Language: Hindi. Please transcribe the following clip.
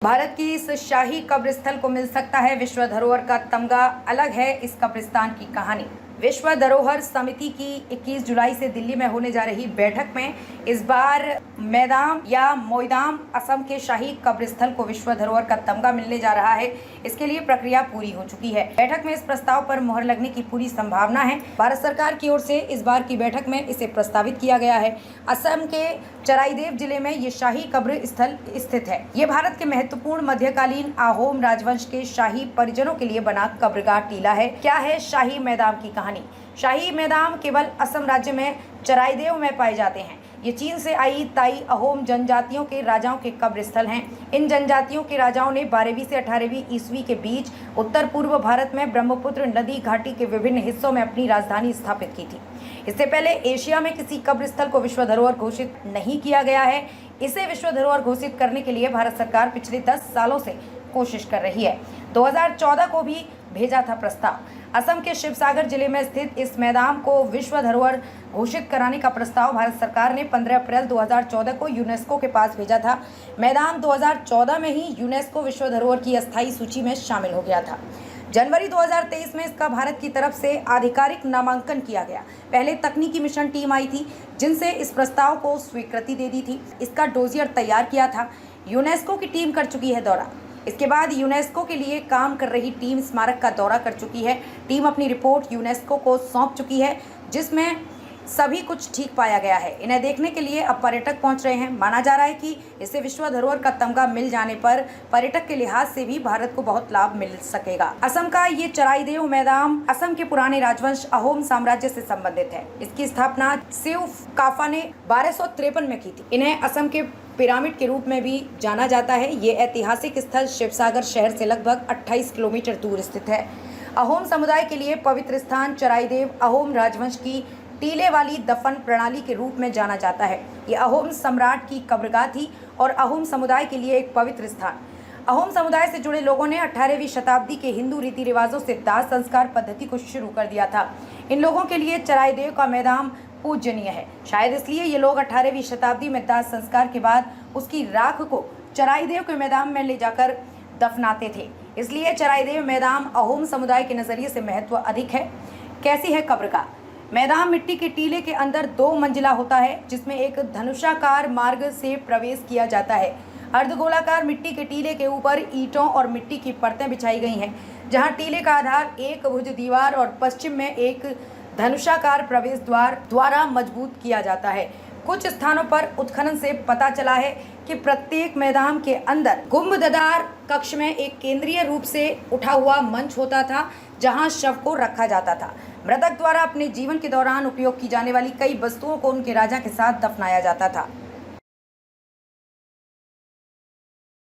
भारत की इस शाही कब्रिस्थल को मिल सकता है विश्व धरोहर का तमगा। अलग है इस कब्रिस्तान की कहानी। विश्व धरोहर समिति की 21 जुलाई से दिल्ली में होने जा रही बैठक में इस बार मैदाम या मोइदाम असम के शाही कब्रिस्थल को विश्व धरोहर का तमगा मिलने जा रहा है। इसके लिए प्रक्रिया पूरी हो चुकी है। बैठक में इस प्रस्ताव पर मुहर लगने की पूरी संभावना है। भारत सरकार की ओर से इस बार की बैठक में इसे प्रस्तावित किया गया है। असम के चराइदेव जिले में ये शाही कब्र स्थल स्थित है। ये भारत के महत्वपूर्ण मध्यकालीन अहोम राजवंश के शाही परिजनों के लिए बना कब्रगाह टीला है। क्या है शाही मैदाम की कहानी? शाही मैदाम केवल असम राज्य में चराइदेव में पाए जाते हैं। ये चीन से आई ताई अहोम जनजातियों के राजाओं के कब्र स्थल हैं। इन जनजातियों के राजाओं ने 12वीं से 18वीं ईस्वी के बीच उत्तर पूर्व भारत में ब्रह्मपुत्र नदी घाटी के विभिन्न हिस्सों में अपनी राजधानी स्थापित की थी। इससे पहले एशिया में किसी कब्र स्थल को विश्व धरोहर घोषित नहीं किया गया है। इसे विश्व धरोहर घोषित करने के लिए भारत सरकार पिछले 10 सालों से कोशिश कर रही है। 2014 को भी भेजा था प्रस्ताव। असम के शिवसागर जिले में स्थित इस मैदान को विश्व धरोहर घोषित कराने का प्रस्ताव भारत सरकार ने 15 अप्रैल 2014 को यूनेस्को के पास भेजा था। मैदान 2014 में ही यूनेस्को विश्व धरोहर की अस्थायी सूची में शामिल हो गया था। जनवरी 2023 में इसका भारत की तरफ से आधिकारिक नामांकन किया गया। पहले तकनीकी मिशन टीम आई थी जिनसे इस प्रस्ताव को स्वीकृति दे दी थी। इसका डोजियर तैयार किया था। यूनेस्को की टीम कर चुकी है दौरा। इसके बाद यूनेस्को के लिए काम कर रही टीम स्मारक का दौरा कर चुकी है। टीम अपनी रिपोर्ट यूनेस्को को सौंप चुकी है जिसमें सभी कुछ ठीक पाया गया है। इन्हें देखने के लिए अब पर्यटक पहुंच रहे हैं। माना जा रहा है कि इसे विश्व धरोहर का तमगा मिल जाने पर पर्यटक के लिहाज से भी भारत को बहुत लाभ मिल सकेगा। असम का ये चराइदेव मैदान असम के पुराने राजवंश अहोम साम्राज्य से संबंधित है। इसकी स्थापना शिव काफा ने 1253 में की थी। इन्हें असम के पिरामिड के रूप में भी जाना जाता है। ये ऐतिहासिक स्थल शिवसागर शहर से लगभग 28 किलोमीटर दूर स्थित है। अहोम समुदाय के लिए पवित्र स्थान चराइदेव अहोम राजवंश की टीले वाली दफन प्रणाली के रूप में जाना जाता है। ये अहोम सम्राट की कब्रगाह थी और अहोम समुदाय के लिए एक पवित्र स्थान। अहोम समुदाय से जुड़े लोगों ने 18वीं शताब्दी के हिंदू रीति रिवाजों से दाह संस्कार पद्धति को शुरू कर दिया था। इन लोगों के लिए चराइदेव का मैदान पूजनीय है। शायद इसलिए ये लोग 18वीं शताब्दी में दाह संस्कार के बाद उसकी राख को चराइदेव के मैदान में ले जाकर दफनाते थे। इसलिए चराइदेव मैदान अहोम समुदाय के नजरिए से महत्व अधिक है। कैसी है कब्रगाह? मैदान मिट्टी के टीले के अंदर 2 मंजिला होता है जिसमें एक धनुषाकार मार्ग से प्रवेश किया जाता है। अर्धगोलाकार मिट्टी के टीले के ऊपर ईंटों और मिट्टी की परतें बिछाई गई हैं, जहां टीले का आधार एक भुज दीवार और पश्चिम में एक धनुषाकार प्रवेश द्वार द्वारा मजबूत किया जाता है। कुछ स्थानों पर उत्खनन से पता चला है कि प्रत्येक मैदान के अंदर गुंबददार कक्ष में एक केंद्रीय रूप से उठा हुआ मंच होता था जहां शव को रखा जाता था। मृतक द्वारा अपने जीवन के दौरान उपयोग की जाने वाली कई वस्तुओं को उनके राजा के साथ दफनाया जाता था।